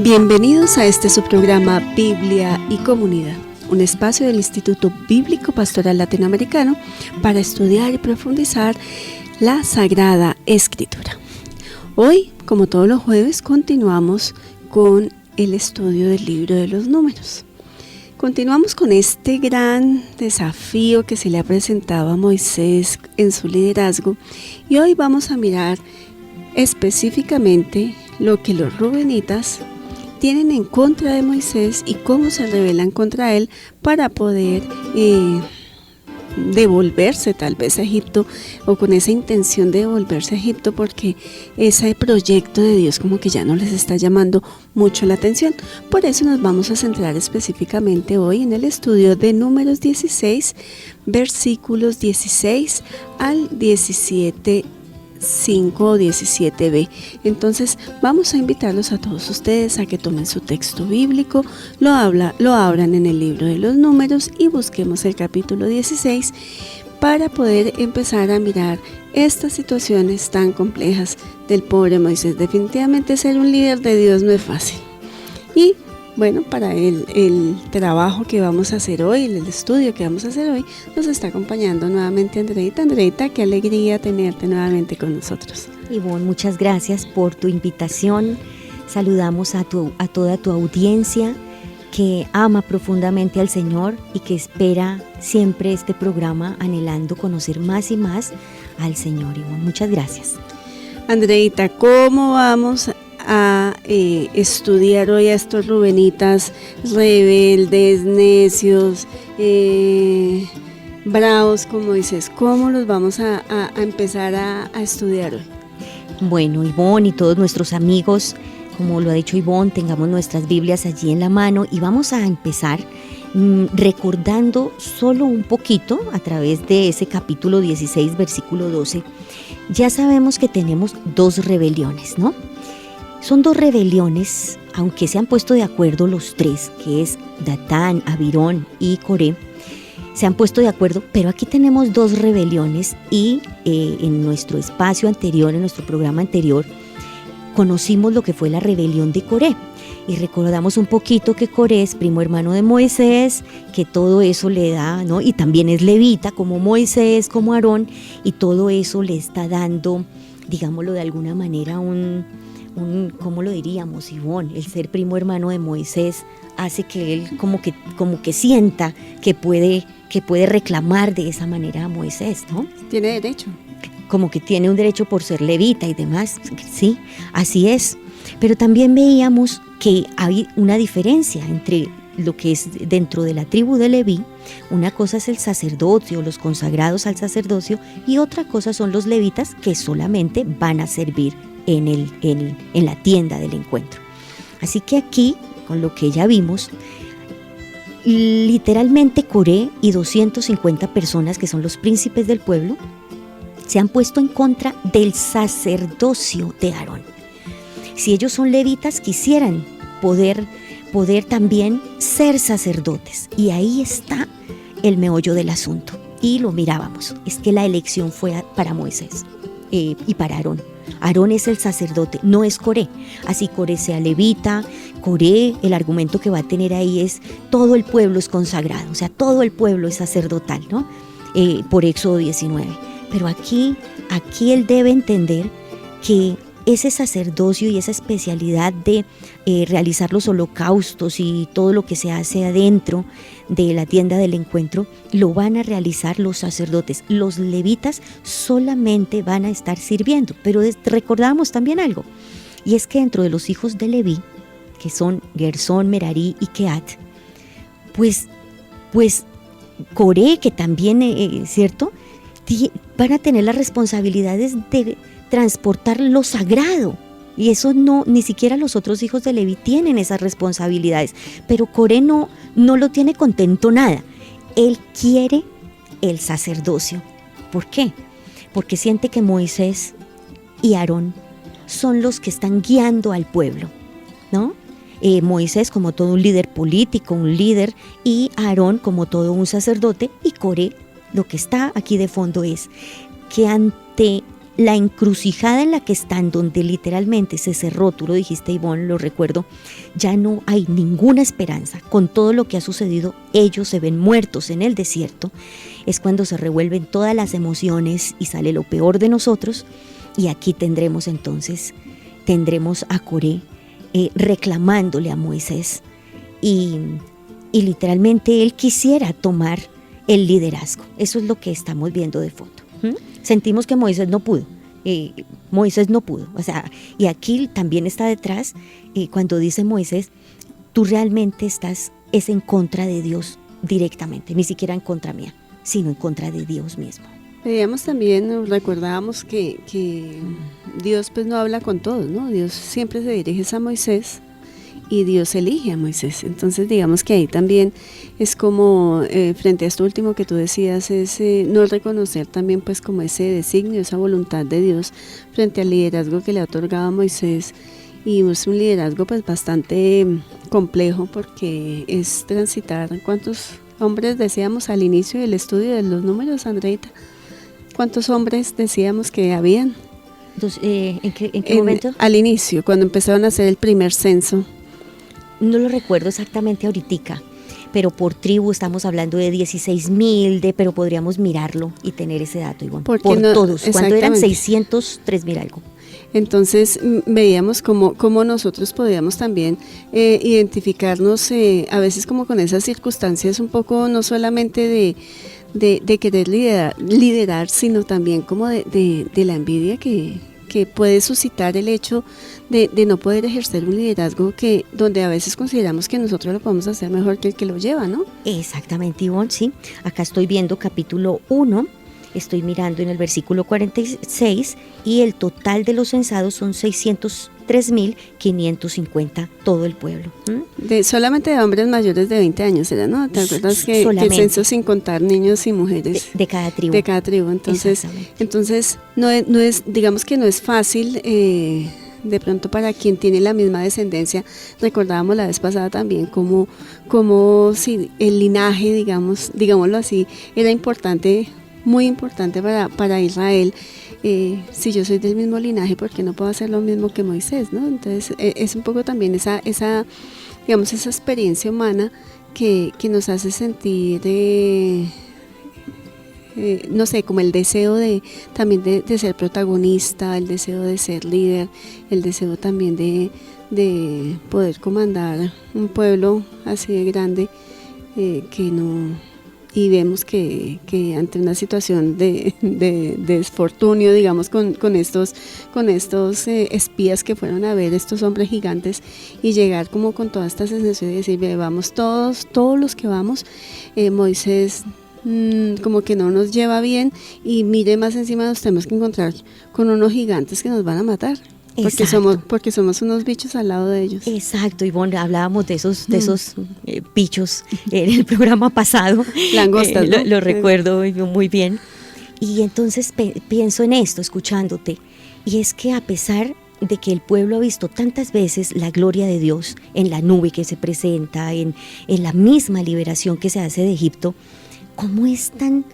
Bienvenidos a este su programa Biblia y Comunidad, un espacio del Instituto Bíblico Pastoral Latinoamericano para estudiar y profundizar la Sagrada Escritura. Hoy, como todos los jueves, continuamos con el estudio del libro de los Números. Continuamos con este gran desafío que se le ha presentado a Moisés en su liderazgo y hoy vamos a mirar específicamente lo que los rubenitas tienen en contra de Moisés y cómo se rebelan contra él para poder devolverse tal vez a Egipto, o con esa intención de devolverse a Egipto porque ese proyecto de Dios como que ya no les está llamando mucho la atención. Por eso nos vamos a centrar específicamente hoy en el estudio de Números 16, versículos 16 al 17, 5 o 17b. Entonces vamos a invitarlos a todos ustedes a que tomen su texto bíblico, lo abran en el libro de los Números y busquemos el capítulo 16 para poder empezar a mirar estas situaciones tan complejas del pobre Moisés. Definitivamente ser un líder de Dios no es fácil. Y bueno, para el trabajo que vamos a hacer hoy, el estudio que vamos a hacer hoy, nos está acompañando nuevamente Andreita. Andreita, qué alegría tenerte nuevamente con nosotros. Ivonne, muchas gracias por tu invitación. Saludamos a toda tu audiencia que ama profundamente al Señor y que espera siempre este programa anhelando conocer más y más al Señor. Ivonne, muchas gracias. Andreita, ¿cómo vamos a estudiar hoy a estos rubenitas rebeldes, necios, bravos, como dices? ¿Cómo los vamos a empezar a estudiar hoy? Bueno, Ivonne y todos nuestros amigos, como lo ha dicho Ivonne, tengamos nuestras Biblias allí en la mano y vamos a empezar recordando solo un poquito a través de ese capítulo 16, versículo 12. Ya sabemos que tenemos dos rebeliones, ¿no? Son dos rebeliones, aunque se han puesto de acuerdo los tres, que es Datán, Abirón y Coré, se han puesto de acuerdo, pero aquí tenemos dos rebeliones y en nuestro espacio anterior, en nuestro programa anterior, conocimos lo que fue la rebelión de Coré y recordamos un poquito que Coré es primo hermano de Moisés, que todo eso le da, ¿no? Y también es levita como Moisés, como Aarón, y todo eso le está dando, digámoslo de alguna manera, ¿cómo lo diríamos, Ivonne? El ser primo hermano de Moisés hace que él como que sienta que puede reclamar de esa manera a Moisés, ¿no? Tiene derecho. Como que tiene un derecho por ser levita y demás, sí, así es. Pero también veíamos que hay una diferencia entre lo que es dentro de la tribu de Leví. Una cosa es el sacerdocio, los consagrados al sacerdocio, y otra cosa son los levitas que solamente van a servir en la tienda del encuentro. Así que aquí, con lo que ya vimos, literalmente Coré y 250 personas que son los príncipes del pueblo se han puesto en contra del sacerdocio de Aarón. Si ellos son levitas, quisieran poder también ser sacerdotes, y ahí está el meollo del asunto. Y lo mirábamos, es que la elección fue para Moisés y para Aarón. Aarón es el sacerdote, no es Coré. Así Coré sea levita, Coré, el argumento que va a tener ahí es todo el pueblo es consagrado, o sea, todo el pueblo es sacerdotal, ¿no? Por Éxodo 19. Pero aquí él debe entender que ese sacerdocio y esa especialidad de realizar los holocaustos y todo lo que se hace adentro de la tienda del encuentro, lo van a realizar los sacerdotes. Los levitas solamente van a estar sirviendo. Pero recordamos también algo, y es que dentro de los hijos de Leví, que son Gersón, Merarí y Kehat, pues Coré, que también, ¿cierto?, van a tener las responsabilidades de transportar lo sagrado, y eso ni siquiera los otros hijos de Leví tienen esas responsabilidades. Pero Coré no lo tiene contento nada. Él quiere el sacerdocio. ¿Por qué? Porque siente que Moisés y Aarón son los que están guiando al pueblo, ¿no? Moisés como todo un líder político, un líder, y Aarón como todo un sacerdote, y Coré, lo que está aquí de fondo es que ante la encrucijada en la que están, donde literalmente se cerró, tú lo dijiste, Ivonne, lo recuerdo, ya no hay ninguna esperanza. Con todo lo que ha sucedido, ellos se ven muertos en el desierto. Es cuando se revuelven todas las emociones y sale lo peor de nosotros. Y aquí tendremos a Coré reclamándole a Moisés. Y literalmente él quisiera tomar el liderazgo. Eso es lo que estamos viendo de fondo. Sentimos que Moisés no pudo. O sea, y aquí también está detrás, cuando dice Moisés, tú realmente estás en contra de Dios directamente, ni siquiera en contra mía, sino en contra de Dios mismo. Veíamos también, recordábamos que Dios pues no habla con todos, ¿no? Dios siempre se dirige a Moisés y Dios elige a Moisés. Entonces digamos que ahí también es como frente a esto último que tú decías, es no reconocer también pues como ese designio, esa voluntad de Dios frente al liderazgo que le ha otorgado a Moisés. Y es un liderazgo pues bastante complejo, porque es transitar. ¿Cuántos hombres decíamos al inicio del estudio de los números, Andreita? ¿Cuántos hombres decíamos que habían? Entonces, ¿en qué momento? Al inicio, cuando empezaron a hacer el primer censo. No lo recuerdo exactamente ahorita, pero por tribu estamos hablando de 16,000, pero podríamos mirarlo y tener ese dato, Ivonne. Por todos. ¿Cuánto eran? 603,000 algo. Entonces veíamos cómo nosotros podíamos también identificarnos a veces como con esas circunstancias un poco, no solamente de querer liderar, sino también como de la envidia que puede suscitar el hecho de no poder ejercer un liderazgo donde a veces consideramos que nosotros lo podemos hacer mejor que el que lo lleva, ¿no? Exactamente, Ivonne, sí. Acá estoy viendo capítulo 1, estoy mirando en el versículo 46 y el total de los censados son 603,550, todo el pueblo. Solamente de hombres mayores de 20 años, ¿era, no? ¿Te acuerdas que el censo sin contar niños y mujeres? De cada tribu. De cada tribu, entonces no es, digamos que no es fácil, de pronto para quien tiene la misma descendencia. Recordábamos la vez pasada también como si el linaje, digámoslo así, era importante, muy importante para Israel. Si yo soy del mismo linaje, ¿por qué no puedo hacer lo mismo que Moisés, no? Entonces es un poco también esa experiencia humana que nos hace sentir, no sé, como el deseo también de ser protagonista, el deseo de ser líder, el deseo también de poder comandar un pueblo así de grande, y vemos que ante una situación de desfortunio, digamos, con estos espías que fueron a ver estos hombres gigantes, y llegar como con toda esta sensación de decir, vamos todos los que vamos, Moisés como que no nos lleva bien, y mire, más encima nos tenemos que encontrar con unos gigantes que nos van a matar. Porque somos unos bichos al lado de ellos. Exacto, Ivonne, hablábamos de esos bichos en el programa pasado. Langostas, ¿no? Lo recuerdo muy bien. Y entonces pienso en esto, escuchándote, y es que a pesar de que el pueblo ha visto tantas veces la gloria de Dios en la nube que se presenta, en la misma liberación que se hace de Egipto, ¿cómo es tan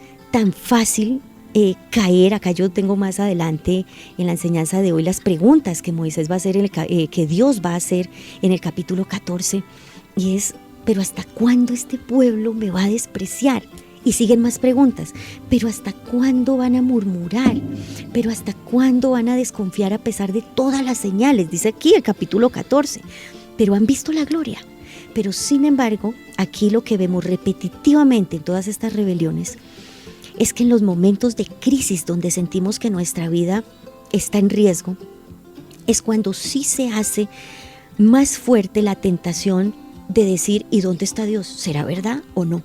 fácil caer? Acá yo tengo más adelante en la enseñanza de hoy las preguntas que Moisés va a hacer, que Dios va a hacer en el capítulo 14, y es, ¿pero hasta cuándo este pueblo me va a despreciar? Y siguen más preguntas, ¿pero hasta cuándo van a murmurar? ¿Pero hasta cuándo van a desconfiar a pesar de todas las señales? Dice aquí el capítulo 14, pero han visto la gloria. Pero sin embargo, aquí lo que vemos repetitivamente en todas estas rebeliones es que en los momentos de crisis donde sentimos que nuestra vida está en riesgo, es cuando sí se hace más fuerte la tentación de decir, ¿y dónde está Dios? ¿Será verdad o no?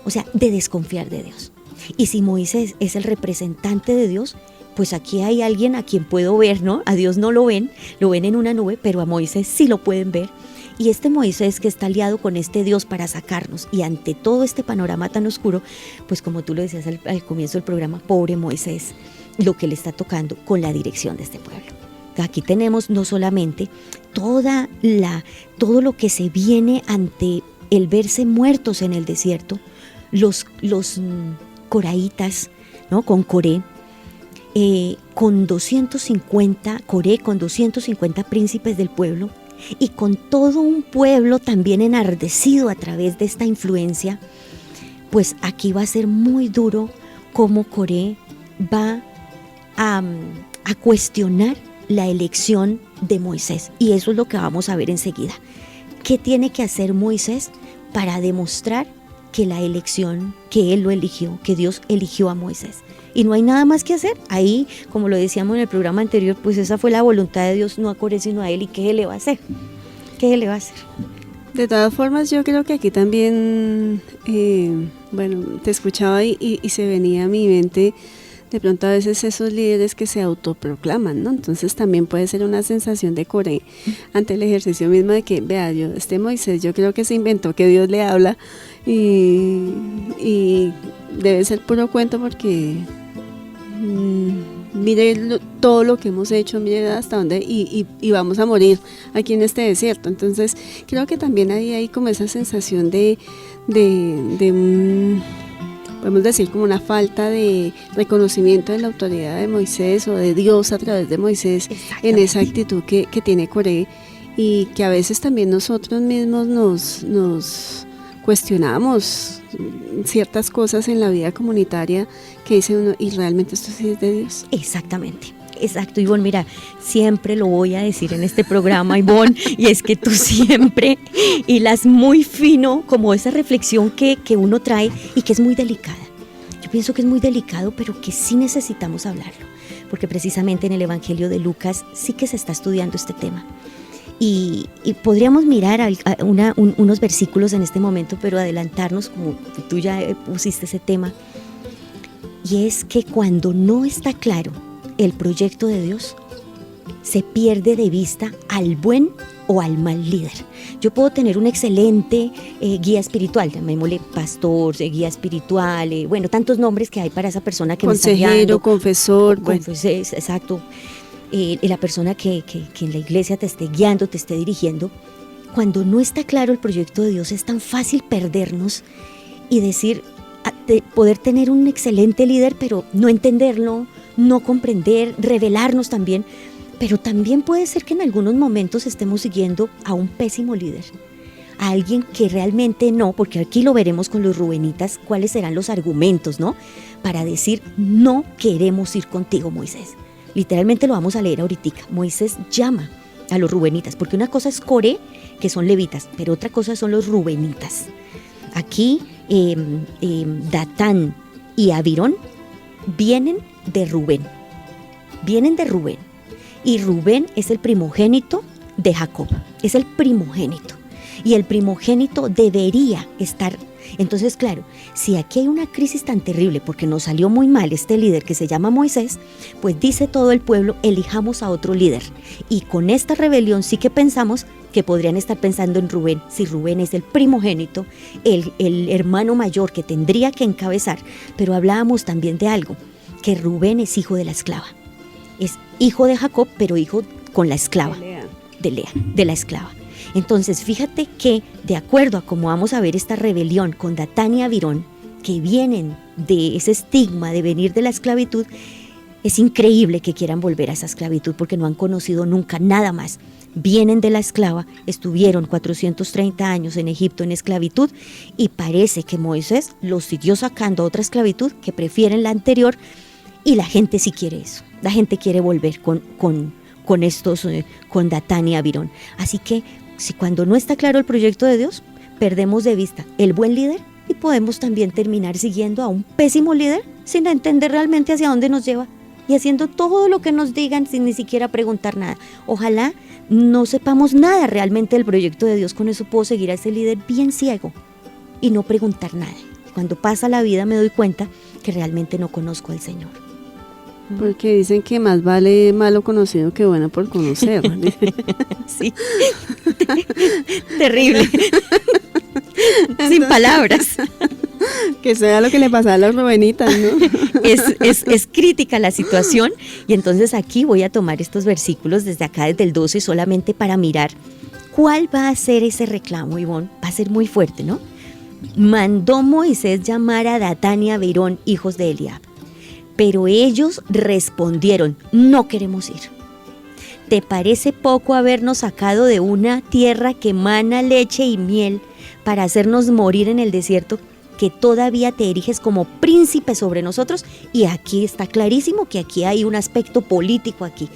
O sea, de desconfiar de Dios. Y si Moisés es el representante de Dios, pues aquí hay alguien a quien puedo ver, ¿no? A Dios no lo ven en una nube, pero a Moisés sí lo pueden ver. Y este Moisés que está aliado con este Dios para sacarnos, y ante todo este panorama tan oscuro, pues como tú lo decías al comienzo del programa, pobre Moisés, lo que le está tocando con la dirección de este pueblo. Aquí tenemos no solamente todo lo que se viene ante el verse muertos en el desierto, los coraitas, ¿no? Con Coré, con 250, Coré con 250 príncipes del pueblo y con todo un pueblo también enardecido a través de esta influencia, pues aquí va a ser muy duro cómo Coré va a cuestionar la elección de Moisés. Y eso es lo que vamos a ver enseguida. ¿Qué tiene que hacer Moisés para demostrar que la elección, que él lo eligió, que Dios eligió a Moisés? Y no hay nada más que hacer. Ahí, como lo decíamos en el programa anterior, pues esa fue la voluntad de Dios, no a Coré sino a él. ¿Y qué se le va a hacer? ¿Qué se le va a hacer? De todas formas, yo creo que aquí también, te escuchaba y se venía a mi mente de pronto a veces esos líderes que se autoproclaman, ¿no? Entonces también puede ser una sensación de Coré ante el ejercicio mismo de que, vea, Moisés, yo creo que se inventó que Dios le habla y debe ser puro cuento porque mire todo lo que hemos hecho, mire hasta dónde y vamos a morir aquí en este desierto. Entonces creo que también hay como esa sensación de podemos decir como una falta de reconocimiento de la autoridad de Moisés o de Dios a través de Moisés en esa actitud que tiene Coré, y que a veces también nosotros mismos nos cuestionamos ciertas cosas en la vida comunitaria que dice uno, ¿y realmente esto sí es de Dios? Exactamente. Exacto, Ivonne, mira, siempre lo voy a decir en este programa, Ivonne, y es que tú siempre hilas muy fino como esa reflexión que uno trae y que es muy delicada. Yo pienso que es muy delicado, pero que sí necesitamos hablarlo, porque precisamente en el Evangelio de Lucas sí que se está estudiando este tema. Y podríamos mirar unos versículos en este momento, pero adelantarnos, como tú ya pusiste ese tema, y es que cuando no está claro el proyecto de Dios, se pierde de vista al buen o al mal líder. Yo puedo tener un excelente guía espiritual, llamémosle pastor, guía espiritual, tantos nombres que hay para esa persona que consejero, me está guiando. confesor, exacto. La persona que en la iglesia te esté guiando, te esté dirigiendo. Cuando no está claro el proyecto de Dios, es tan fácil perdernos y decir, poder tener un excelente líder, pero no entenderlo, no comprender, revelarnos también, pero también puede ser que en algunos momentos estemos siguiendo a un pésimo líder, a alguien que realmente no, porque aquí lo veremos con los rubenitas, cuáles serán los argumentos, ¿no? Para decir, no queremos ir contigo, Moisés. Literalmente lo vamos a leer ahorita. Moisés llama a los rubenitas, porque una cosa es Coré, que son levitas, pero otra cosa son los rubenitas. Aquí Datán y Abirón vienen de Rubén, y Rubén es el primogénito de Jacob, es el primogénito, y el primogénito debería estar. Entonces, claro, si aquí hay una crisis tan terrible porque nos salió muy mal este líder que se llama Moisés, pues dice todo el pueblo, elijamos a otro líder. Y con esta rebelión sí que pensamos que podrían estar pensando en Rubén, si Rubén es el primogénito, el hermano mayor que tendría que encabezar. Pero hablábamos también de algo, que Rubén es hijo de la esclava. Es hijo de Jacob, pero hijo con la esclava, de Lea, de la esclava. Entonces, fíjate que, de acuerdo a cómo vamos a ver esta rebelión con Datán y Abirón, que vienen de ese estigma de venir de la esclavitud, es increíble que quieran volver a esa esclavitud porque no han conocido nunca nada más. Vienen de la esclava, estuvieron 430 años en Egipto en esclavitud y parece que Moisés los siguió sacando a otra esclavitud que prefieren la anterior, y la gente sí quiere eso. La gente quiere volver con estos, con Datán y Abirón. Así que, si cuando no está claro el proyecto de Dios, perdemos de vista el buen líder y podemos también terminar siguiendo a un pésimo líder sin entender realmente hacia dónde nos lleva y haciendo todo lo que nos digan sin ni siquiera preguntar nada. Ojalá no sepamos nada realmente del proyecto de Dios, con eso puedo seguir a ese líder bien ciego y no preguntar nada. Cuando pasa la vida me doy cuenta que realmente no conozco al Señor. Porque dicen que más vale malo conocido que bueno por conocer. Sí, terrible. Sin palabras. Que sea lo que le pasa a las rubenitas, ¿no? Es crítica la situación, y entonces aquí voy a tomar estos versículos desde acá, desde el 12, solamente para mirar cuál va a ser ese reclamo, Ivonne. Va a ser muy fuerte, ¿no? Mandó Moisés llamar a Datán y Abirón, hijos de Eliab. Pero ellos respondieron, no queremos ir. ¿Te parece poco habernos sacado de una tierra que emana leche y miel para hacernos morir en el desierto, que todavía te eriges como príncipe sobre nosotros? Y aquí está clarísimo que aquí hay un aspecto político aquí.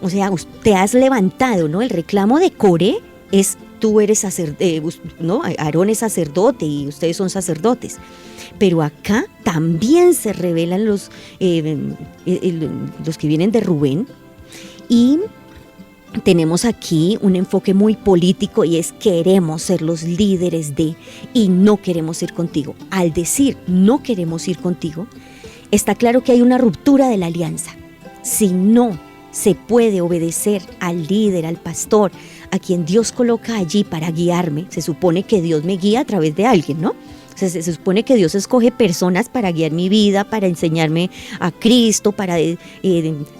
O sea, te has levantado, ¿no? El reclamo de Coré es, tú eres sacerdote, ¿no? Aarón es sacerdote y ustedes son sacerdotes. Pero acá también se revelan los que vienen de Rubén, y tenemos aquí un enfoque muy político, y es queremos ser los líderes de, y no queremos ir contigo. Al decir no queremos ir contigo, está claro que hay una ruptura de la alianza. Si no se puede obedecer al líder, al pastor, a quien Dios coloca allí para guiarme, se supone que Dios me guía a través de alguien, ¿no? Se supone que Dios escoge personas para guiar mi vida, para enseñarme a Cristo, para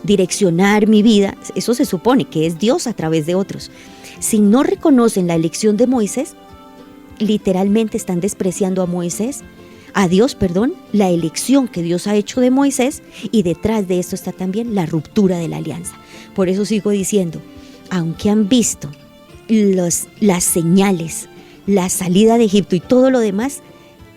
direccionar mi vida. Eso se supone que es Dios a través de otros. Si no reconocen la elección de Moisés, literalmente están despreciando a Moisés, a Dios, perdón, la elección que Dios ha hecho de Moisés, y detrás de esto está también la ruptura de la alianza. Por eso sigo diciendo, aunque han visto las señales, la salida de Egipto y todo lo demás,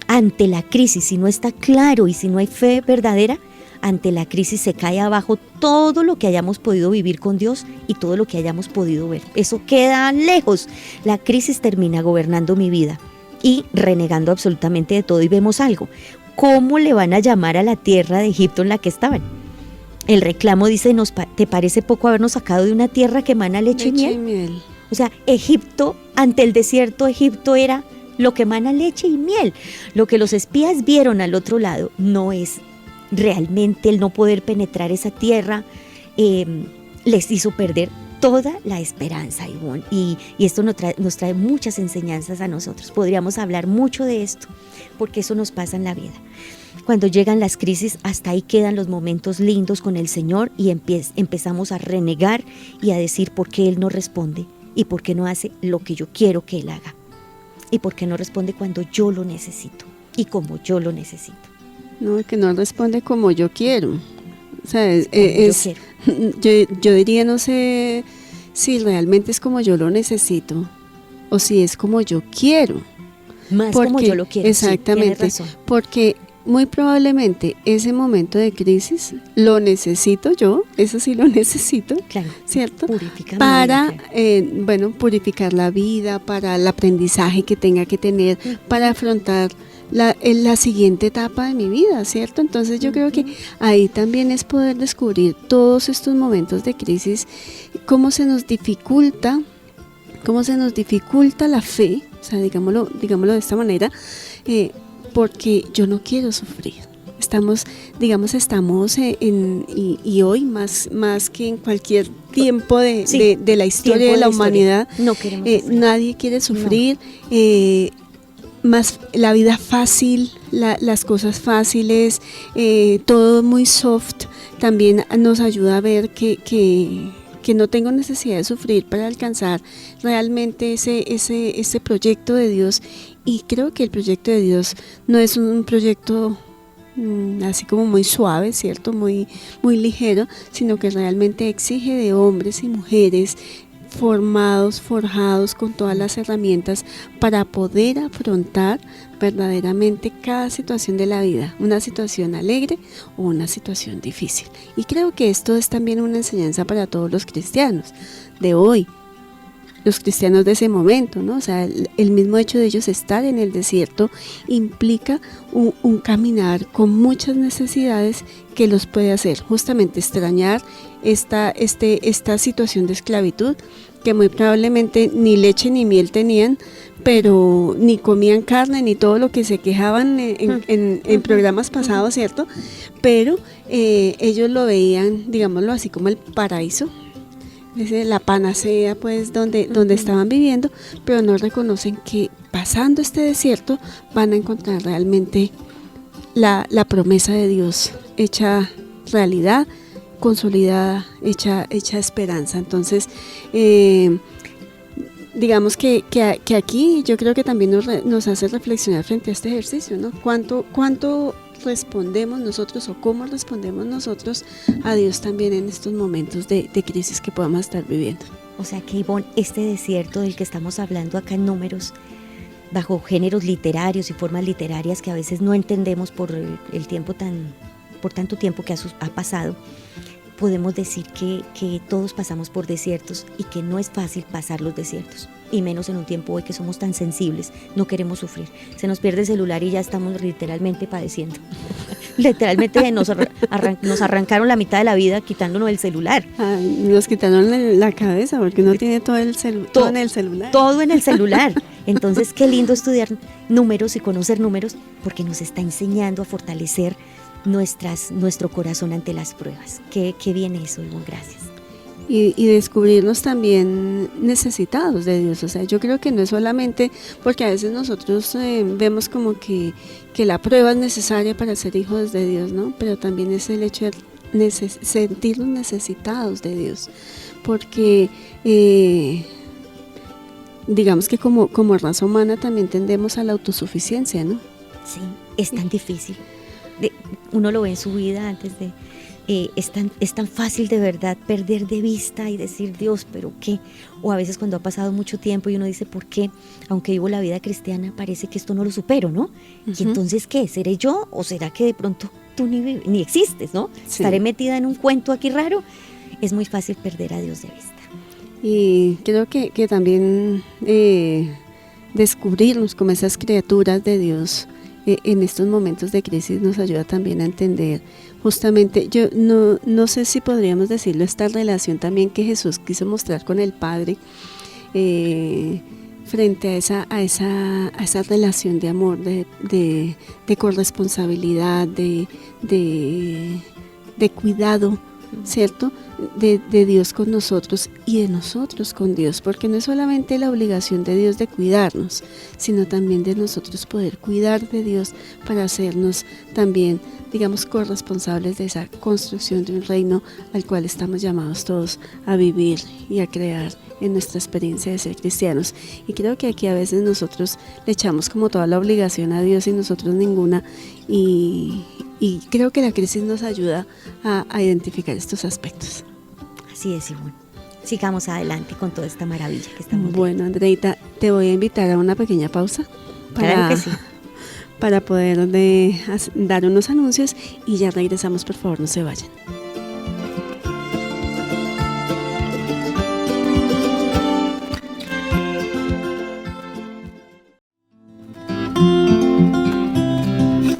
ante la crisis, si no está claro y si no hay fe verdadera, ante la crisis se cae abajo todo lo que hayamos podido vivir con Dios y todo lo que hayamos podido ver. Eso queda lejos. La crisis termina gobernando mi vida y renegando absolutamente de todo. Y vemos algo. ¿Cómo le van a llamar a la tierra de Egipto en la que estaban? El reclamo dice, ¿te parece poco habernos sacado de una tierra que emana leche y miel? O sea, Egipto, ante el desierto, Egipto era lo que emana leche y miel. Lo que los espías vieron al otro lado no es realmente el no poder penetrar esa tierra, les hizo perder toda la esperanza, Ivonne. Y esto nos trae muchas enseñanzas a nosotros. Podríamos hablar mucho de esto, porque eso nos pasa en la vida. Cuando llegan las crisis, hasta ahí quedan los momentos lindos con el Señor, y empezamos a renegar y a decir por qué Él no responde y por qué no hace lo que yo quiero que Él haga. Y por qué no responde cuando yo lo necesito y como yo lo necesito. No, que no responde como yo quiero. O sea, yo diría, no sé si realmente es como yo lo necesito o si es como yo quiero. Más como yo lo quiero. Exactamente, sí, porque muy probablemente ese momento de crisis lo necesito yo, eso sí lo necesito, claro, ¿cierto? Para, purificar la vida, para el aprendizaje que tenga que tener, para afrontar la siguiente etapa de mi vida, ¿cierto? Entonces yo creo que ahí también es poder descubrir todos estos momentos de crisis, cómo se nos dificulta la fe, o sea, digámoslo de esta manera, porque yo no quiero sufrir. Estamos y hoy más que en cualquier tiempo de la historia de la humanidad, no queremos sufrir. Nadie quiere sufrir, más la vida fácil, las cosas fáciles, todo muy soft, también nos ayuda a ver que no tengo necesidad de sufrir para alcanzar realmente ese proyecto de Dios. Y creo que el proyecto de Dios no es un proyecto así como muy suave, ¿cierto? Muy ligero, sino que realmente exige de hombres y mujeres formados, forjados con todas las herramientas para poder afrontar verdaderamente cada situación de la vida, una situación alegre o una situación difícil. Y creo que esto es también una enseñanza para todos los cristianos de hoy, los cristianos de ese momento, ¿no? O sea, el mismo hecho de ellos estar en el desierto implica un caminar con muchas necesidades que los puede hacer justamente extrañar esta situación de esclavitud, que muy probablemente ni leche ni miel tenían, pero ni comían carne, ni todo lo que se quejaban en programas pasados, ¿cierto? Pero ellos lo veían, digámoslo así, como el paraíso, la panacea, pues, donde estaban viviendo, pero no reconocen que pasando este desierto van a encontrar realmente la promesa de Dios hecha realidad, consolidada, hecha esperanza. Entonces, digamos que aquí yo creo que también nos hace reflexionar frente a este ejercicio, ¿no? ¿Cuánto respondemos nosotros o cómo respondemos nosotros a Dios también en estos momentos de crisis que podamos estar viviendo. O sea que, Ivonne, este desierto del que estamos hablando acá en Números, bajo géneros literarios y formas literarias que a veces no entendemos por el tiempo por tanto tiempo que ha pasado, podemos decir que todos pasamos por desiertos y que no es fácil pasar los desiertos, y menos en un tiempo hoy que somos tan sensibles, no queremos sufrir. Se nos pierde el celular y ya estamos literalmente padeciendo. Literalmente nos arrancaron la mitad de la vida quitándonos el celular. Ay, nos quitaron la cabeza porque uno tiene todo en el celular. Todo en el celular. Entonces, qué lindo estudiar números y conocer números, porque nos está enseñando a fortalecer nuestro corazón ante las pruebas. Qué bien eso, Ivonne, gracias. Y descubrirnos también necesitados de Dios. O sea, yo creo que no es solamente porque a veces nosotros vemos como que la prueba es necesaria para ser hijos de Dios, ¿no? Pero también es el hecho de sentirnos necesitados de Dios, porque digamos que como raza humana también tendemos a la autosuficiencia, ¿no? Sí, es tan difícil. Uno lo ve en su vida antes de... es tan fácil de verdad perder de vista y decir, Dios, ¿pero qué? O a veces cuando ha pasado mucho tiempo y uno dice, ¿por qué? Aunque vivo la vida cristiana, parece que esto no lo supero, ¿no? Uh-huh. Y entonces, ¿qué? ¿Seré yo? ¿O será que de pronto tú ni existes, ¿no? Sí. ¿Estaré metida en un cuento aquí raro? Es muy fácil perder a Dios de vista. Y creo que también descubrirnos como esas criaturas de Dios en estos momentos de crisis nos ayuda también a entender justamente, yo no sé si podríamos decirlo, esta relación también que Jesús quiso mostrar con el Padre frente a esa relación de amor, de corresponsabilidad, de cuidado, ¿cierto? De Dios con nosotros y de nosotros con Dios, porque no es solamente la obligación de Dios de cuidarnos, sino también de nosotros poder cuidar de Dios para hacernos también, digamos, corresponsables de esa construcción de un reino al cual estamos llamados todos a vivir y a crear en nuestra experiencia de ser cristianos. Y creo que aquí a veces nosotros le echamos como toda la obligación a Dios y nosotros ninguna, y creo que la crisis nos ayuda a identificar estos aspectos. Así es, Ivonne. Sigamos adelante con toda esta maravilla que estamos viendo. Bueno, Andreita, te voy a invitar a una pequeña pausa claro que sí. Para poder dar unos anuncios y ya regresamos, por favor, no se vayan.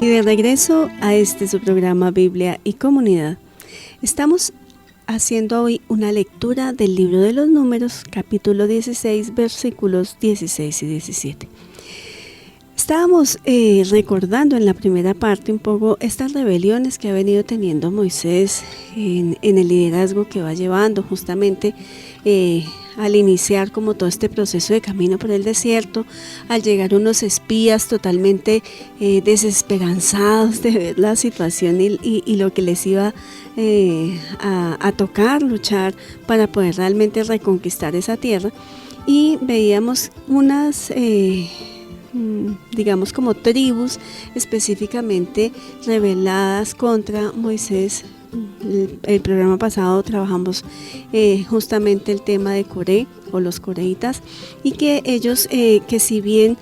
Y de regreso a su programa Biblia y Comunidad, estamos haciendo hoy una lectura del libro de los Números, capítulo 16, versículos 16 y 17. Estábamos recordando en la primera parte un poco estas rebeliones que ha venido teniendo Moisés en el liderazgo que va llevando justamente al iniciar como todo este proceso de camino por el desierto, al llegar unos espías totalmente desesperanzados de ver la situación y lo que les iba a tocar, luchar para poder realmente reconquistar esa tierra, y veíamos unas digamos como tribus específicamente rebeladas contra Moisés. El programa pasado trabajamos justamente el tema de Coré o los coreitas, y que ellos, que si bien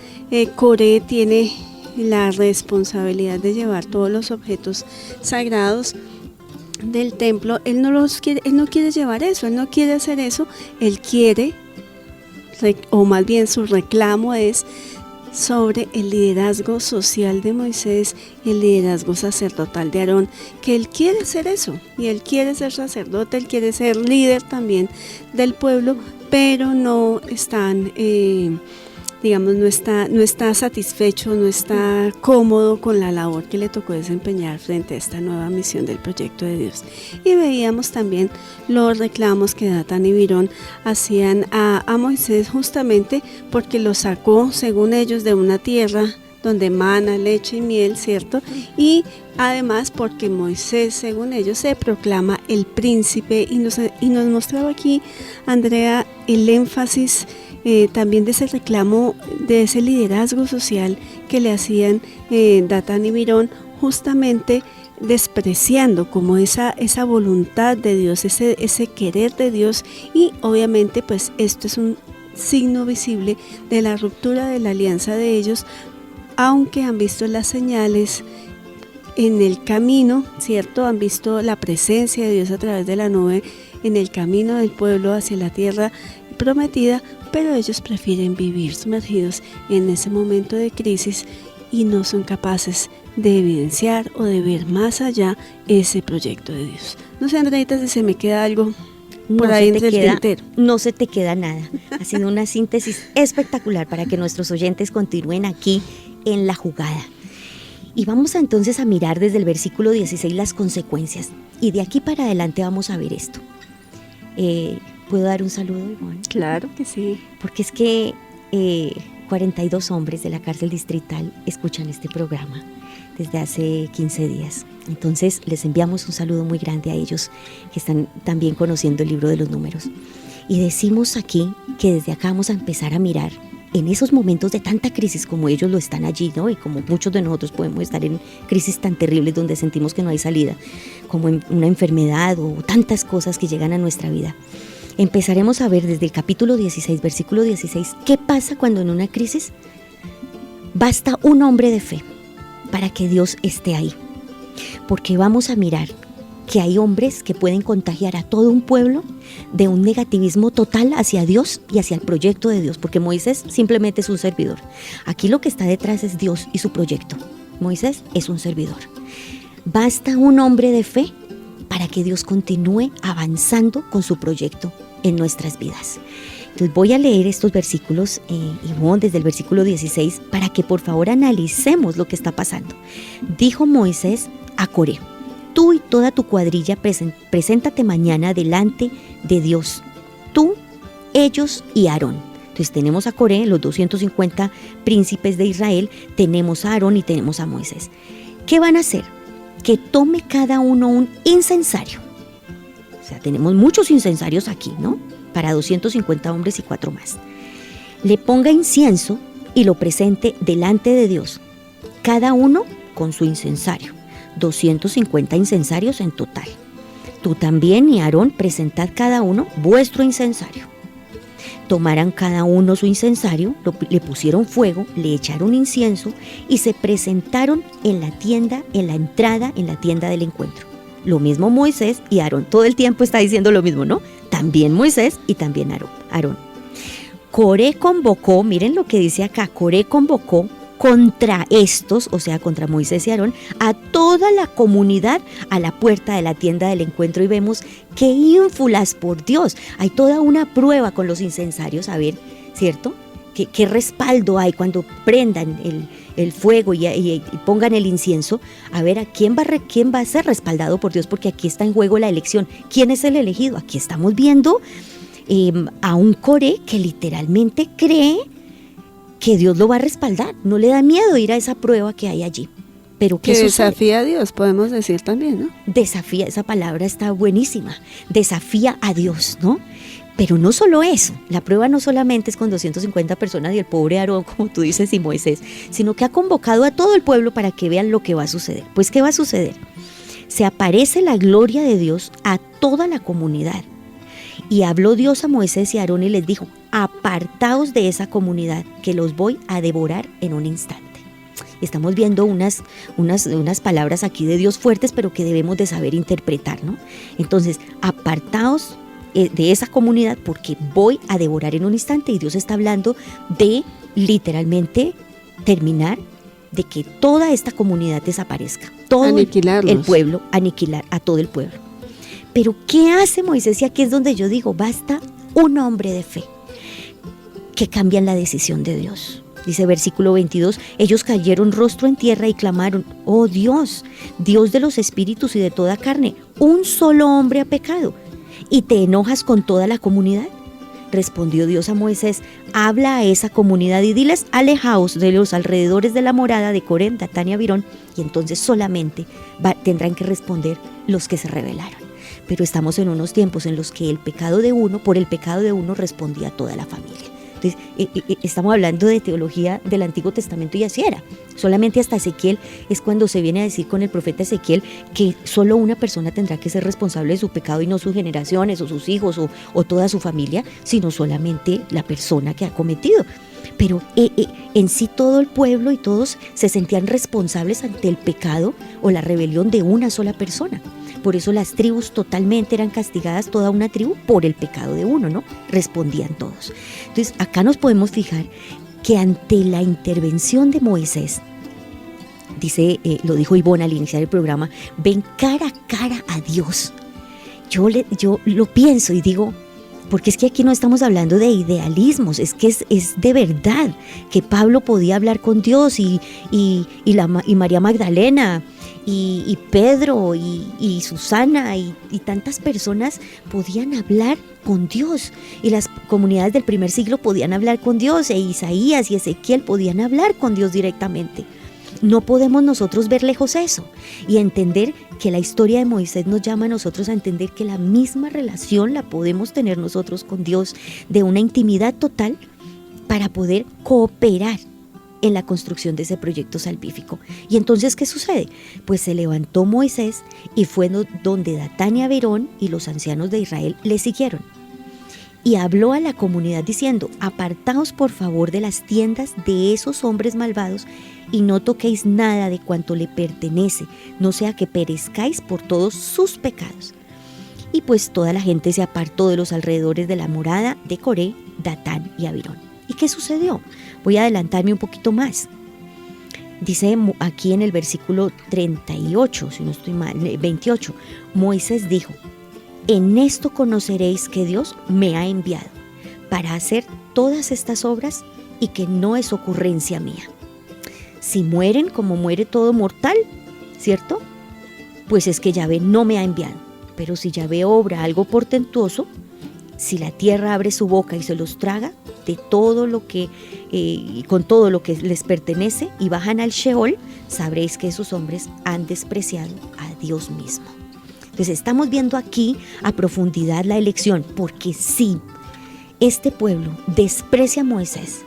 Coré tiene la responsabilidad de llevar todos los objetos sagrados del templo, él no quiere llevar eso, él no quiere hacer eso, él quiere, o más bien su reclamo es sobre el liderazgo social de Moisés y el liderazgo sacerdotal de Aarón, que él quiere ser eso, y él quiere ser sacerdote, él quiere ser líder también del pueblo, pero no están, digamos, no está satisfecho, no está cómodo con la labor que le tocó desempeñar frente a esta nueva misión del proyecto de Dios. Y veíamos también los reclamos que Datán y Abirón hacían a Moisés, justamente porque lo sacó, según ellos, de una tierra donde mana leche y miel, ¿cierto? Y además porque Moisés, según ellos, se proclama el príncipe, y nos mostraba aquí, Andrea, el énfasis también de ese reclamo, de ese liderazgo social que le hacían Datán y Abirón justamente despreciando como esa voluntad de Dios, ese querer de Dios, y obviamente pues esto es un signo visible de la ruptura de la alianza de ellos, aunque han visto las señales en el camino, ¿cierto? Han visto la presencia de Dios a través de la nube en el camino del pueblo hacia la tierra prometida, pero ellos prefieren vivir sumergidos en ese momento de crisis y no son capaces de evidenciar o de ver más allá ese proyecto de Dios. No sé, Andreita, si se me queda algo por ahí entre el tintero. No se te queda nada. Ha sido una síntesis espectacular para que nuestros oyentes continúen aquí en la jugada. Y vamos entonces a mirar desde el versículo 16 las consecuencias. Y de aquí para adelante vamos a ver esto. ¿Puedo dar un saludo, Ivonne? Claro que sí. Porque es que 42 hombres de la cárcel distrital escuchan este programa desde hace 15 días. Entonces les enviamos un saludo muy grande a ellos que están también conociendo el libro de los números. Y decimos aquí que desde acá vamos a empezar a mirar en esos momentos de tanta crisis como ellos lo están allí, ¿no? Y como muchos de nosotros podemos estar en crisis tan terribles donde sentimos que no hay salida, como en una enfermedad o tantas cosas que llegan a nuestra vida. Empezaremos a ver desde el capítulo 16, versículo 16, ¿qué pasa cuando en una crisis basta un hombre de fe para que Dios esté ahí? Porque vamos a mirar que hay hombres que pueden contagiar a todo un pueblo de un negativismo total hacia Dios y hacia el proyecto de Dios, porque Moisés simplemente es un servidor. Aquí lo que está detrás es Dios y su proyecto. Moisés es un servidor. Basta un hombre de fe para que Dios continúe avanzando con su proyecto en nuestras vidas. Entonces voy a leer estos versículos, Ivonne, desde el versículo 16, para que por favor analicemos lo que está pasando. Dijo Moisés a Coré: tú y toda tu cuadrilla preséntate mañana delante de Dios, tú, ellos y Aarón. Entonces tenemos a Coré, los 250 príncipes de Israel, tenemos a Aarón y tenemos a Moisés. ¿Qué van a hacer? Que tome cada uno un incensario. O sea, tenemos muchos incensarios aquí, ¿no? Para 250 hombres y 4 más. Le ponga incienso y lo presente delante de Dios, cada uno con su incensario. 250 incensarios en total. Tú también y Aarón presentad cada uno vuestro incensario. Tomaran cada uno su incensario, le pusieron fuego, le echaron incienso y se presentaron en la tienda, en la entrada, en la tienda del encuentro. Lo mismo Moisés y Aarón. Todo el tiempo está diciendo lo mismo, ¿no? También Moisés y también Aarón. Coré convocó, miren lo que dice acá, Coré convocó contra estos, o sea, contra Moisés y Aarón, a toda la comunidad a la puerta de la tienda del encuentro, y vemos qué ínfulas, por Dios, hay toda una prueba con los incensarios, a ver, ¿cierto? ¿Qué respaldo hay cuando prendan el fuego y pongan el incienso? A ver, ¿quién va a ser respaldado por Dios? Porque aquí está en juego la elección. ¿Quién es el elegido? Aquí estamos viendo a un Coré que literalmente cree que Dios lo va a respaldar, no le da miedo ir a esa prueba que hay allí. Pero ¿qué sucede? Desafía a Dios, podemos decir también, ¿no? Desafía, esa palabra está buenísima, desafía a Dios, ¿no? Pero no solo eso, la prueba no solamente es con 250 personas y el pobre Aarón, como tú dices, y Moisés, sino que ha convocado a todo el pueblo para que vean lo que va a suceder. Pues, ¿qué va a suceder? Se aparece la gloria de Dios a toda la comunidad. Y habló Dios a Moisés y a Aarón y les dijo: apartaos de esa comunidad, que los voy a devorar en un instante. Estamos viendo unas palabras aquí de Dios fuertes, pero que debemos de saber interpretar, ¿no? Entonces, apartaos de esa comunidad porque voy a devorar en un instante. Y Dios está hablando de literalmente terminar, de que toda esta comunidad desaparezca, todo el pueblo, aniquilar a todo el pueblo. Pero ¿qué hace Moisés? Y aquí es donde yo digo, basta un hombre de fe que cambian la decisión de Dios. Dice versículo 22, ellos cayeron rostro en tierra y clamaron: oh Dios, Dios de los espíritus y de toda carne, un solo hombre ha pecado, ¿y te enojas con toda la comunidad? Respondió Dios a Moisés: habla a esa comunidad y diles: alejaos de los alrededores de la morada de Coré, Datán y Abirón. Y entonces solamente tendrán que responder los que se rebelaron. Pero estamos en unos tiempos en los que por el pecado de uno respondía toda la familia. Entonces, estamos hablando de teología del Antiguo Testamento y así era. Solamente hasta Ezequiel es cuando se viene a decir con el profeta Ezequiel que solo una persona tendrá que ser responsable de su pecado y no sus generaciones o sus hijos o toda su familia, sino solamente la persona que ha cometido. Pero en sí todo el pueblo y todos se sentían responsables ante el pecado o la rebelión de una sola persona. Por eso las tribus totalmente eran castigadas, toda una tribu, por el pecado de uno, ¿no? Respondían todos. Entonces, acá nos podemos fijar que ante la intervención de Moisés, dice, lo dijo Ivonne al iniciar el programa, ven cara a cara a Dios. Yo lo pienso y digo, porque es que aquí no estamos hablando de idealismos, es que es de verdad que Pablo podía hablar con Dios y María Magdalena y Pedro y Susana y tantas personas podían hablar con Dios, y las comunidades del primer siglo podían hablar con Dios, e Isaías y Ezequiel podían hablar con Dios directamente. No podemos nosotros ver lejos eso y entender que la historia de Moisés nos llama a nosotros a entender que la misma relación la podemos tener nosotros con Dios, de una intimidad total, para poder cooperar en la construcción de ese proyecto salvífico. Y entonces, ¿qué sucede? Pues se levantó Moisés y fue donde Datán y Abirón y los ancianos de Israel le siguieron. Y habló a la comunidad diciendo, apartaos por favor de las tiendas de esos hombres malvados y no toquéis nada de cuanto le pertenece, no sea que perezcáis por todos sus pecados. Y pues toda la gente se apartó de los alrededores de la morada de Coré, Datán y Abirón. ¿Y qué sucedió? Voy a adelantarme un poquito más. Dice aquí en el versículo 38, si no estoy mal, 28, Moisés dijo, en esto conoceréis que Dios me ha enviado para hacer todas estas obras y que no es ocurrencia mía. Si mueren como muere todo mortal, ¿cierto? Pues es que Yahvé no me ha enviado. Pero si Yahvé obra algo portentoso, si la tierra abre su boca y se los traga de todo lo que, con todo lo que les pertenece y bajan al Sheol, sabréis que esos hombres han despreciado a Dios mismo. Entonces estamos viendo aquí a profundidad la elección, porque si este pueblo desprecia a Moisés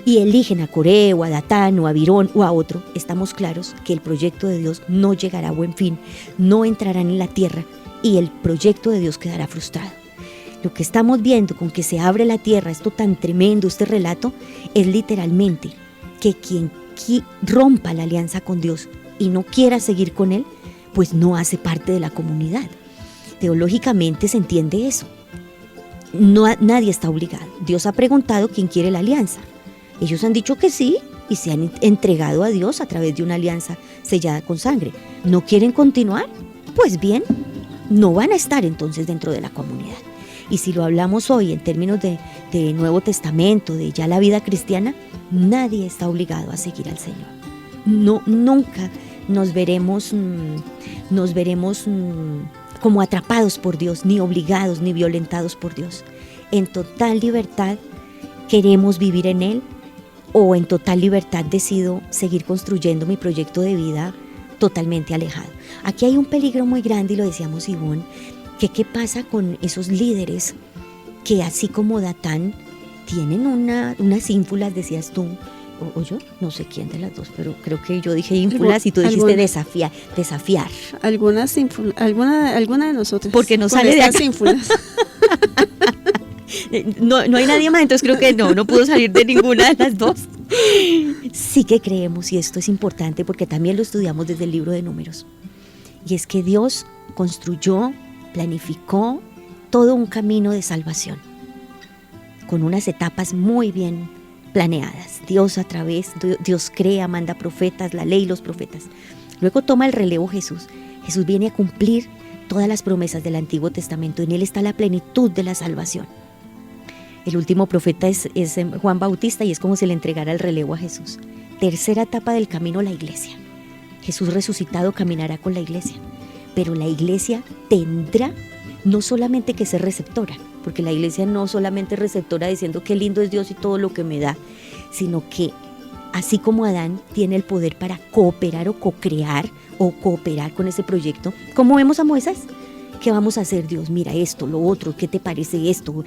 y eligen a Coré o a Datán o a Abirón o a otro, estamos claros que el proyecto de Dios no llegará a buen fin, no entrarán en la tierra y el proyecto de Dios quedará frustrado. Lo que estamos viendo con que se abre la tierra, esto tan tremendo, este relato, es literalmente que quien rompa la alianza con Dios y no quiera seguir con Él, pues no hace parte de la comunidad. Teológicamente se entiende eso. Nadie está obligado. Dios ha preguntado quién quiere la alianza. Ellos han dicho que sí y se han entregado a Dios a través de una alianza sellada con sangre. ¿No quieren continuar? Pues bien, no van a estar entonces dentro de la comunidad. Y si lo hablamos hoy en términos de Nuevo Testamento, de ya la vida cristiana, nadie está obligado a seguir al Señor. No, nunca nos veremos como atrapados por Dios, ni obligados, ni violentados por Dios. En total libertad queremos vivir en Él, o en total libertad decido seguir construyendo mi proyecto de vida totalmente alejado. Aquí hay un peligro muy grande, y lo decíamos Ivonne, que qué pasa con esos líderes que así como Datán tienen unas ínfulas, decías tú, o yo, no sé quién de las dos, pero creo que yo dije ínfulas y tú dijiste desafiar. Alguna de nosotros. Porque no sale de acá. Ínfulas. No hay nadie más, entonces creo que no pudo salir de ninguna de las dos. Sí que creemos, y esto es importante porque también lo estudiamos desde el libro de Números, y es que Dios construyó, planificó todo un camino de salvación con unas etapas muy bien planeadas. Dios crea, manda profetas, la ley y los profetas. Luego toma el relevo Jesús. Jesús viene a cumplir todas las promesas del Antiguo Testamento. En Él está la plenitud de la salvación. El último profeta es Juan Bautista, y es como si le entregara el relevo a Jesús. Tercera etapa del camino, la iglesia. Jesús resucitado caminará con la iglesia, pero la iglesia tendrá no solamente que ser receptora, porque la iglesia no solamente es receptora diciendo qué lindo es Dios y todo lo que me da, sino que así como Adán tiene el poder para cooperar o co-crear o cooperar con ese proyecto, como vemos a Moisés, ¿qué vamos a hacer, Dios? Mira esto, lo otro, ¿qué te parece esto?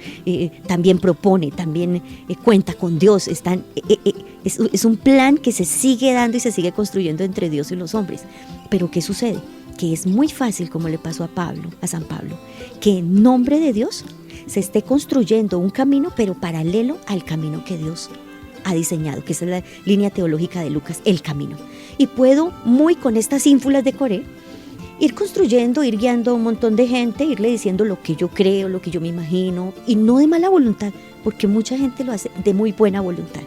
También propone, también cuenta con Dios. Es un plan que se sigue dando y se sigue construyendo entre Dios y los hombres. Pero ¿qué sucede? Que es muy fácil, como le pasó a San Pablo, que en nombre de Dios se esté construyendo un camino, pero paralelo al camino que Dios ha diseñado, que es la línea teológica de Lucas, el camino. Y puedo, muy con estas ínfulas de Coré, ir construyendo, ir guiando a un montón de gente, irle diciendo lo que yo creo, lo que yo me imagino, y no de mala voluntad, porque mucha gente lo hace de muy buena voluntad.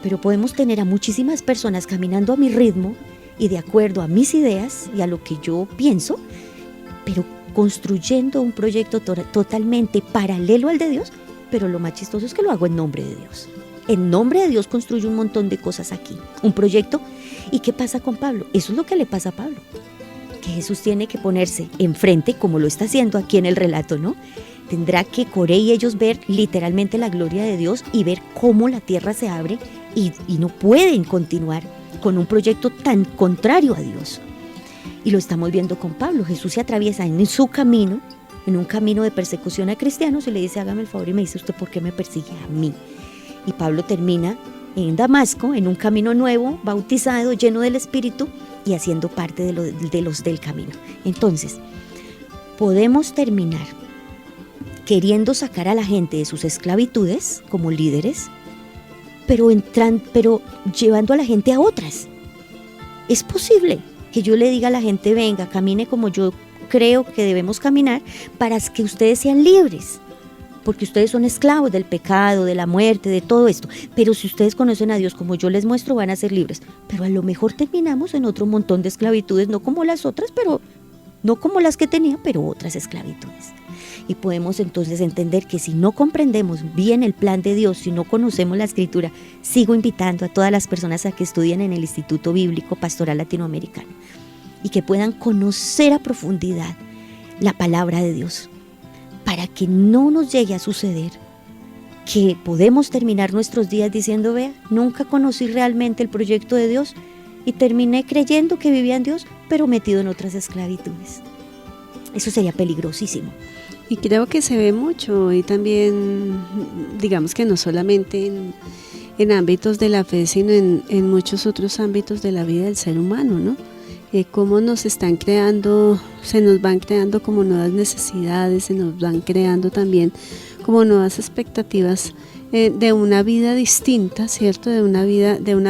Pero podemos tener a muchísimas personas caminando a mi ritmo y de acuerdo a mis ideas y a lo que yo pienso, pero construyendo un proyecto totalmente paralelo al de Dios, pero lo más chistoso es que lo hago en nombre de Dios. En nombre de Dios construyo un montón de cosas aquí, un proyecto. ¿Y qué pasa con Pablo? Eso es lo que le pasa a Pablo, que Jesús tiene que ponerse enfrente, como lo está haciendo aquí en el relato, ¿no? Tendrá que Coré y ellos ver literalmente la gloria de Dios y ver cómo la tierra se abre y no pueden continuar con un proyecto tan contrario a Dios. Y lo estamos viendo con Pablo. Jesús se atraviesa en su camino, en un camino de persecución a cristianos, y le dice, hágame el favor, y me dice, ¿usted por qué me persigue a mí? Y Pablo termina en Damasco, en un camino nuevo, bautizado, lleno del Espíritu y haciendo parte de los del camino. Entonces, podemos terminar queriendo sacar a la gente de sus esclavitudes como líderes, pero llevando a la gente a otras. Es posible que yo le diga a la gente, venga, camine como yo creo que debemos caminar para que ustedes sean libres, porque ustedes son esclavos del pecado, de la muerte, de todo esto, pero si ustedes conocen a Dios como yo les muestro, van a ser libres. Pero a lo mejor terminamos en otro montón de esclavitudes, no como las otras, pero no como las que tenía, pero otras esclavitudes. Y podemos entonces entender que si no comprendemos bien el plan de Dios, si no conocemos la Escritura, sigo invitando a todas las personas a que estudien en el Instituto Bíblico Pastoral Latinoamericano y que puedan conocer a profundidad la palabra de Dios, para que no nos llegue a suceder que podemos terminar nuestros días diciendo, vea, nunca conocí realmente el proyecto de Dios y terminé creyendo que vivía en Dios, pero metido en otras esclavitudes. Eso sería peligrosísimo. Y creo que se ve mucho, y también, digamos que no solamente en ámbitos de la fe, sino en muchos otros ámbitos de la vida del ser humano, ¿no? Cómo nos están creando, se nos van creando como nuevas necesidades, se nos van creando también como nuevas expectativas de una vida distinta, ¿cierto? De una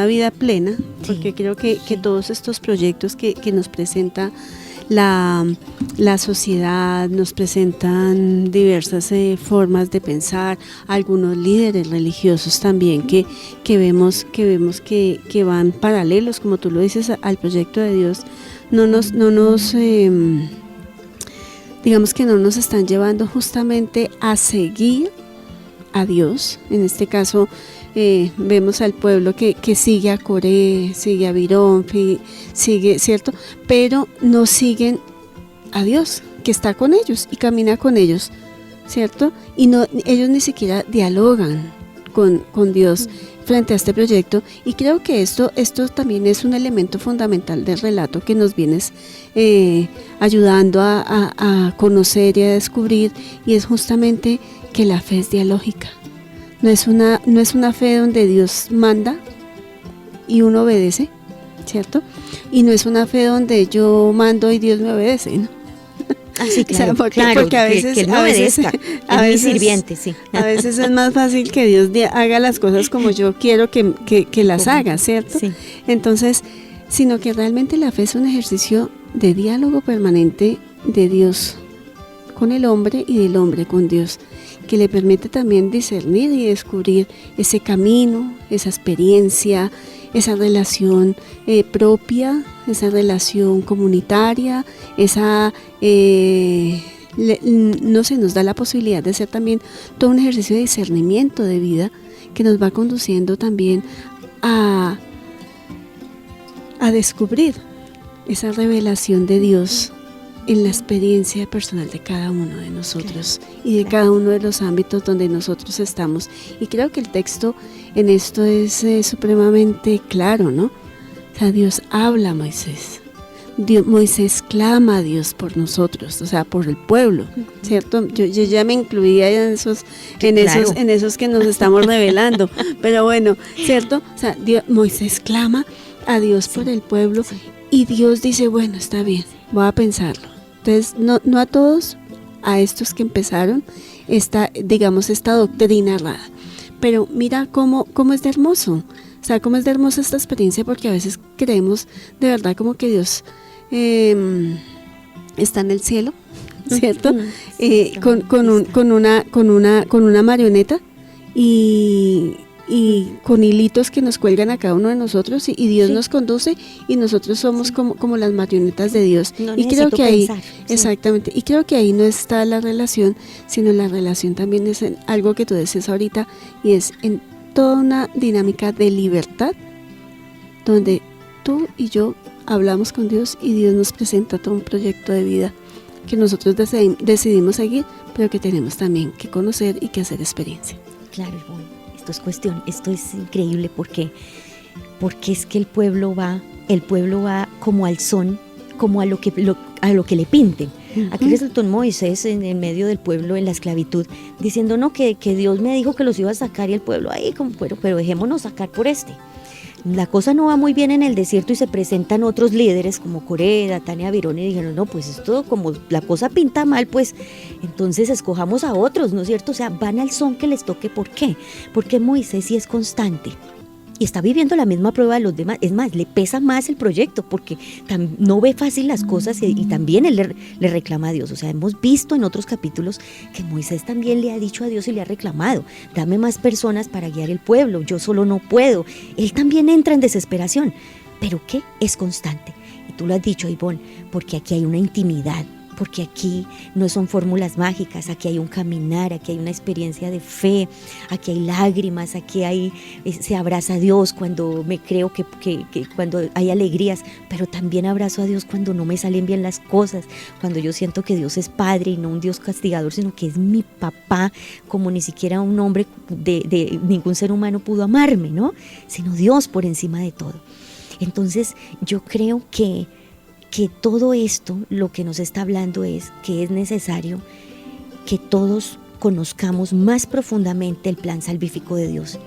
vida plena, porque creo que todos estos proyectos que nos presenta la sociedad, nos presentan diversas formas de pensar, algunos líderes religiosos también que vemos que van paralelos, como tú lo dices, al proyecto de Dios. Digamos que no nos están llevando justamente a seguir a Dios. En este caso vemos al pueblo que sigue a Coré, sigue a Birón, sigue, ¿cierto? Pero no siguen a Dios, que está con ellos y camina con ellos, ¿cierto? Y ellos ni siquiera dialogan con Dios frente a este proyecto, y creo que esto también es un elemento fundamental del relato que nos vienes ayudando a conocer y a descubrir, y es justamente que la fe es dialógica. No es una fe donde Dios manda y uno obedece, ¿cierto? Y no es una fe donde yo mando y Dios me obedece, ¿no? Ah, sí, claro, o sea, porque a veces, que él me obedezca, es mi sirviente, sí. A veces es más fácil que Dios haga las cosas como yo quiero que las haga, ¿cierto? Sí. Entonces, sino que realmente la fe es un ejercicio de diálogo permanente de Dios con el hombre y del hombre con Dios, que le permite también discernir y descubrir ese camino, esa experiencia, esa relación propia, esa relación comunitaria, nos da la posibilidad de hacer también todo un ejercicio de discernimiento de vida que nos va conduciendo también a descubrir esa revelación de Dios en la experiencia personal de cada uno de nosotros, y de cada uno de los ámbitos donde nosotros estamos. Y creo que el texto en esto es supremamente claro, ¿no? O sea, Dios habla a Moisés. Moisés clama a Dios por nosotros, o sea, por el pueblo, ¿cierto? Yo ya me incluía en esos que nos estamos revelando, pero bueno, ¿cierto? O sea, Moisés clama a Dios por el pueblo y Dios dice, bueno, está bien, voy a pensarlo. Entonces, no a todos, a estos que empezaron esta doctrina errada, pero mira cómo es de hermoso. O sea, cómo es de hermosa esta experiencia, porque a veces creemos de verdad como que Dios está en el cielo, ¿cierto? Con una marioneta y con hilitos que nos cuelgan a cada uno de nosotros y Dios nos conduce y nosotros somos como las marionetas de Dios. No y creo que ahí, pensar, exactamente, y creo que ahí no está la relación, sino la relación también es en algo que tú decías ahorita, y es en toda una dinámica de libertad, donde tú y yo hablamos con Dios y Dios nos presenta todo un proyecto de vida que nosotros decidimos seguir, pero que tenemos también que conocer y que hacer experiencia. Claro, Ivonne, esto es increíble porque es que el pueblo va como al son, como a lo que le pinten. Aquí resultó Moisés en medio del pueblo en la esclavitud, diciendo no, que Dios me dijo que los iba a sacar y el pueblo ahí, pero dejémonos sacar por este. La cosa no va muy bien en el desierto y se presentan otros líderes como Coré, Tania Virón y dijeron, no, pues esto como la cosa pinta mal, pues entonces escojamos a otros, ¿no es cierto? O sea, van al son que les toque. ¿Por qué? Porque Moisés sí es constante y está viviendo la misma prueba de los demás. Es más, le pesa más el proyecto porque no ve fácil las cosas y también él le reclama a Dios. O sea, hemos visto en otros capítulos que Moisés también le ha dicho a Dios y le ha reclamado, dame más personas para guiar el pueblo, yo solo no puedo. Él también entra en desesperación, pero ¿qué? Es constante. Y tú lo has dicho, Ivonne, porque aquí hay una intimidad, porque aquí no son fórmulas mágicas, aquí hay un caminar, aquí hay una experiencia de fe, aquí hay lágrimas, aquí se abraza a Dios cuando me creo que cuando hay alegrías, pero también abrazo a Dios cuando no me salen bien las cosas, cuando yo siento que Dios es Padre y no un Dios castigador, sino que es mi papá, como ni siquiera un hombre de ningún ser humano pudo amarme, ¿no? Sino Dios por encima de todo. Entonces yo creo que todo esto lo que nos está hablando es que es necesario que todos conozcamos más profundamente el plan salvífico de Dios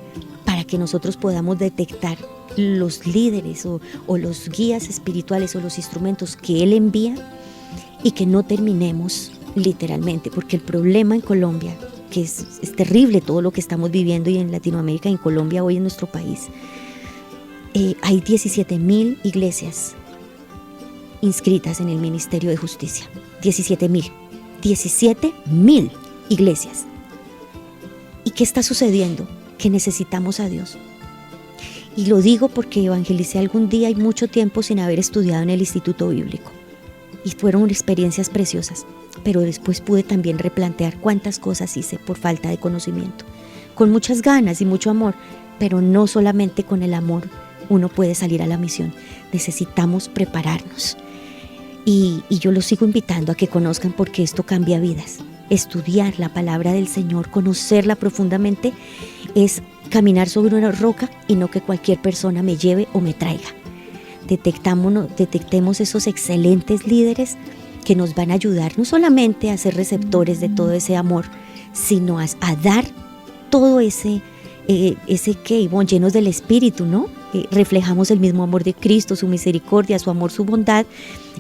para que nosotros podamos detectar los líderes o los guías espirituales o los instrumentos que Él envía y que no terminemos literalmente, porque el problema en Colombia, que es terrible todo lo que estamos viviendo y en Latinoamérica y en Colombia hoy en nuestro país, hay 17,000 iglesias inscritas en el Ministerio de Justicia. 17,000 iglesias. ¿Y qué está sucediendo? Que necesitamos a Dios. Y lo digo porque evangelicé algún día y mucho tiempo sin haber estudiado en el Instituto Bíblico. Y fueron experiencias preciosas, pero después pude también replantear cuántas cosas hice por falta de conocimiento. Con muchas ganas y mucho amor, pero no solamente con el amor uno puede salir a la misión. Necesitamos prepararnos. Y yo los sigo invitando a que conozcan, porque esto cambia vidas. Estudiar la palabra del Señor, conocerla profundamente, es caminar sobre una roca y no que cualquier persona me lleve o me traiga. Detectemos esos excelentes líderes que nos van a ayudar no solamente a ser receptores de todo ese amor, sino a dar todo ese que, Ivonne, llenos del Espíritu, ¿no? Reflejamos el mismo amor de Cristo, su misericordia, su amor, su bondad,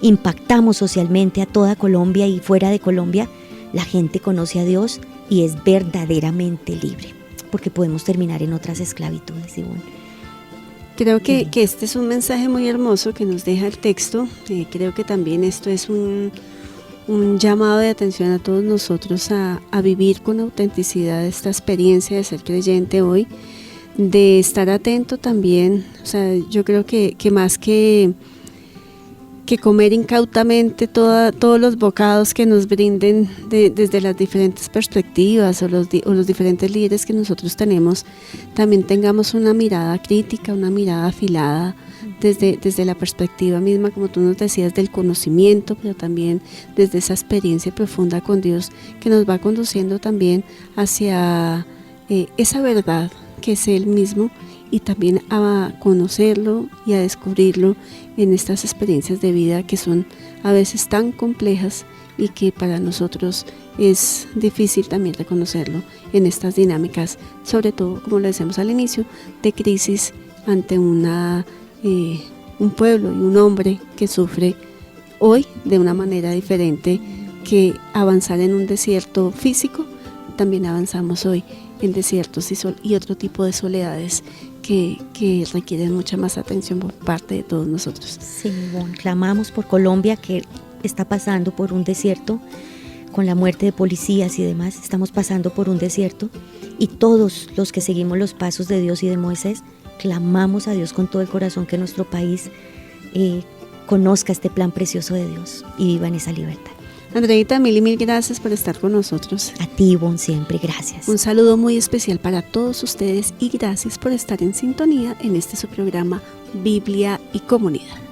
impactamos socialmente a toda Colombia y fuera de Colombia. La gente conoce a Dios y es verdaderamente libre, porque podemos terminar en otras esclavitudes, Ivonne. Creo que este es un mensaje muy hermoso que nos deja el texto. Creo que también esto es un llamado de atención a todos nosotros a vivir con autenticidad esta experiencia de ser creyente hoy, de estar atento también. O sea, yo creo que más que comer incautamente todos los bocados que nos brinden desde las diferentes perspectivas o los diferentes líderes que nosotros tenemos, también tengamos una mirada crítica, una mirada afilada desde la perspectiva misma, como tú nos decías, del conocimiento, pero también desde esa experiencia profunda con Dios que nos va conduciendo también hacia esa verdad que es Él mismo y también a conocerlo y a descubrirlo en estas experiencias de vida que son a veces tan complejas y que para nosotros es difícil también reconocerlo en estas dinámicas, sobre todo, como lo decíamos al inicio, de crisis ante un pueblo y un hombre que sufre hoy de una manera diferente que avanzar en un desierto físico. También avanzamos hoy en desiertos y otro tipo de soledades que requieren mucha más atención por parte de todos nosotros. Sí, bueno, clamamos por Colombia, que está pasando por un desierto con la muerte de policías y demás. Estamos pasando por un desierto, y todos los que seguimos los pasos de Dios y de Moisés clamamos a Dios con todo el corazón que nuestro país conozca este plan precioso de Dios y viva en esa libertad. Andreita, mil gracias por estar con nosotros. A ti, Ivonne, siempre gracias. Un saludo muy especial para todos ustedes y gracias por estar en sintonía en este su programa Biblia y Comunidad.